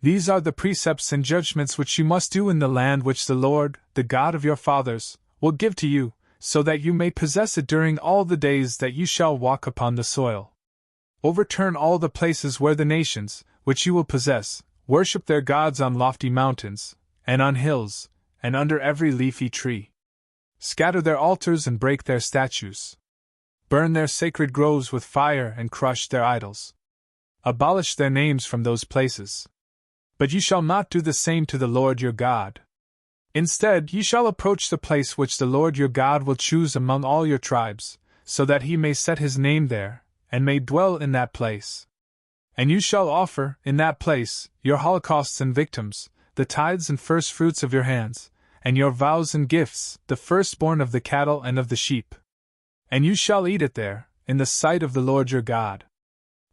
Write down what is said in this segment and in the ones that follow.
These are the precepts and judgments which you must do in the land which the Lord, the God of your fathers, will give to you, so that you may possess it during all the days that you shall walk upon the soil. Overturn all the places where the nations, which you will possess, worship their gods on lofty mountains, and on hills, and under every leafy tree. Scatter their altars and break their statues. Burn their sacred groves with fire and crush their idols. Abolish their names from those places. But you shall not do the same to the Lord your God. Instead, ye shall approach the place which the Lord your God will choose among all your tribes, so that he may set his name there, and may dwell in that place. And you shall offer, in that place, your holocausts and victims, the tithes and first fruits of your hands, and your vows and gifts, the firstborn of the cattle and of the sheep. And you shall eat it there, in the sight of the Lord your God.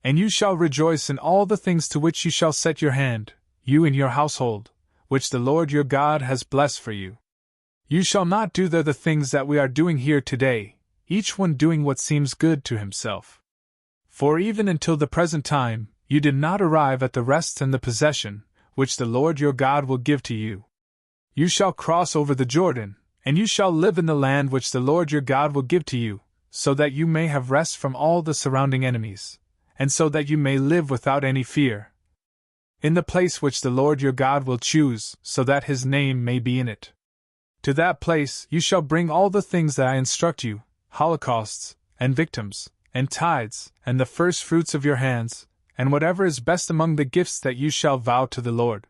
And you shall rejoice in all the things to which you shall set your hand, you and your household, which the Lord your God has blessed for you. You shall not do there the things that we are doing here today, each one doing what seems good to himself. For even until the present time, you did not arrive at the rest and the possession, which the Lord your God will give to you. You shall cross over the Jordan, and you shall live in the land which the Lord your God will give to you, so that you may have rest from all the surrounding enemies, and so that you may live without any fear, in the place which the Lord your God will choose, so that his name may be in it. To that place you shall bring all the things that I instruct you, holocausts, and victims, and tithes, and the first fruits of your hands, and whatever is best among the gifts that you shall vow to the Lord.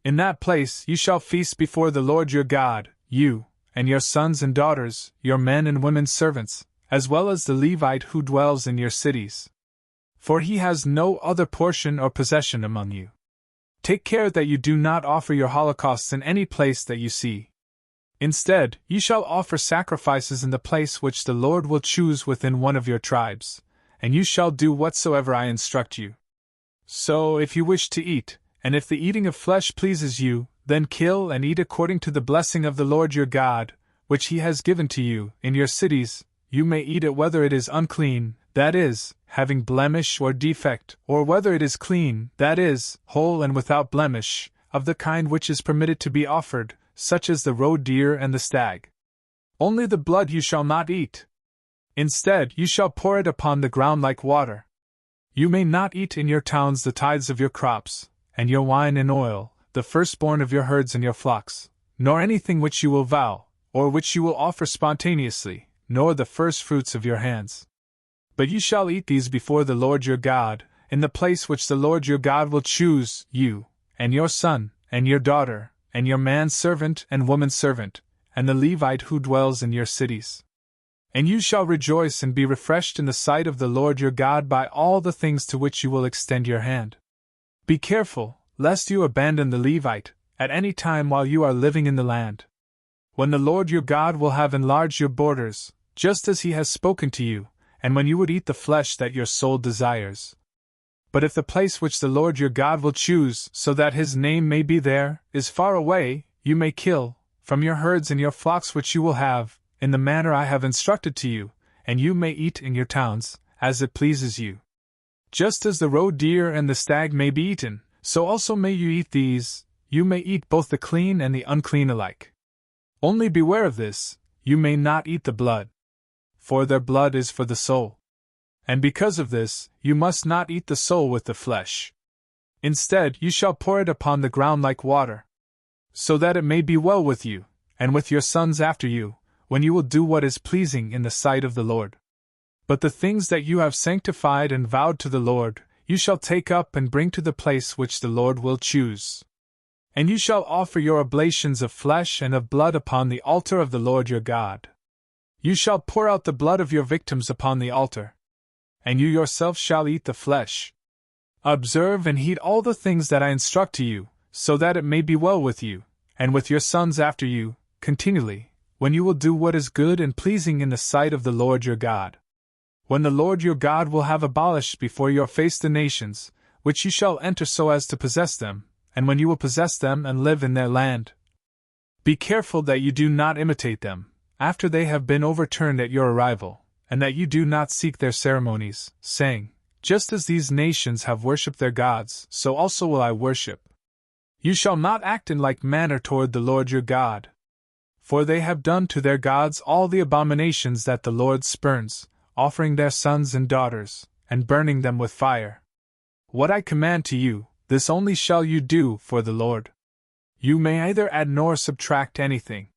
In that place you shall feast before the Lord your God, you, and your sons and daughters, your men and women servants, as well as the Levite who dwells in your cities. For he has no other portion or possession among you. Take care that you do not offer your holocausts in any place that you see. Instead, you shall offer sacrifices in the place which the Lord will choose within one of your tribes, and you shall do whatsoever I instruct you. So, if you wish to eat, and if the eating of flesh pleases you, then kill and eat according to the blessing of the Lord your God, which he has given to you, in your cities. You may eat it whether it is unclean, that is, having blemish or defect, or whether it is clean, that is, whole and without blemish, of the kind which is permitted to be offered, such as the roe deer and the stag. Only the blood you shall not eat. Instead, you shall pour it upon the ground like water. You may not eat in your towns the tithes of your crops, and your wine and oil, the firstborn of your herds and your flocks, nor anything which you will vow, or which you will offer spontaneously, nor the first fruits of your hands. But you shall eat these before the Lord your God, in the place which the Lord your God will choose, you, and your son, and your daughter, and your manservant and womanservant, and the Levite who dwells in your cities. And you shall rejoice and be refreshed in the sight of the Lord your God by all the things to which you will extend your hand. Be careful, lest you abandon the Levite, at any time while you are living in the land. When the Lord your God will have enlarged your borders, just as he has spoken to you, and when you would eat the flesh that your soul desires. But if the place which the Lord your God will choose, so that his name may be there, is far away, you may kill, from your herds and your flocks which you will have, in the manner I have instructed to you, and you may eat in your towns, as it pleases you. Just as the roe deer and the stag may be eaten, so also may you eat these. You may eat both the clean and the unclean alike. Only beware of this, you may not eat the blood. For their blood is for the soul. And because of this, you must not eat the soul with the flesh. Instead, you shall pour it upon the ground like water, so that it may be well with you, and with your sons after you, when you will do what is pleasing in the sight of the Lord. But the things that you have sanctified and vowed to the Lord, you shall take up and bring to the place which the Lord will choose. And you shall offer your oblations of flesh and of blood upon the altar of the Lord your God. You shall pour out the blood of your victims upon the altar, and you yourself shall eat the flesh. Observe and heed all the things that I instruct to you, so that it may be well with you, and with your sons after you, continually, when you will do what is good and pleasing in the sight of the Lord your God. When the Lord your God will have abolished before your face the nations, which you shall enter so as to possess them, and when you will possess them and live in their land. Be careful that you do not imitate them, after they have been overturned at your arrival, and that you do not seek their ceremonies, saying, just as these nations have worshipped their gods, so also will I worship. You shall not act in like manner toward the Lord your God. For they have done to their gods all the abominations that the Lord spurns, offering their sons and daughters, and burning them with fire. What I command to you, this only shall you do for the Lord. You may neither add nor subtract anything.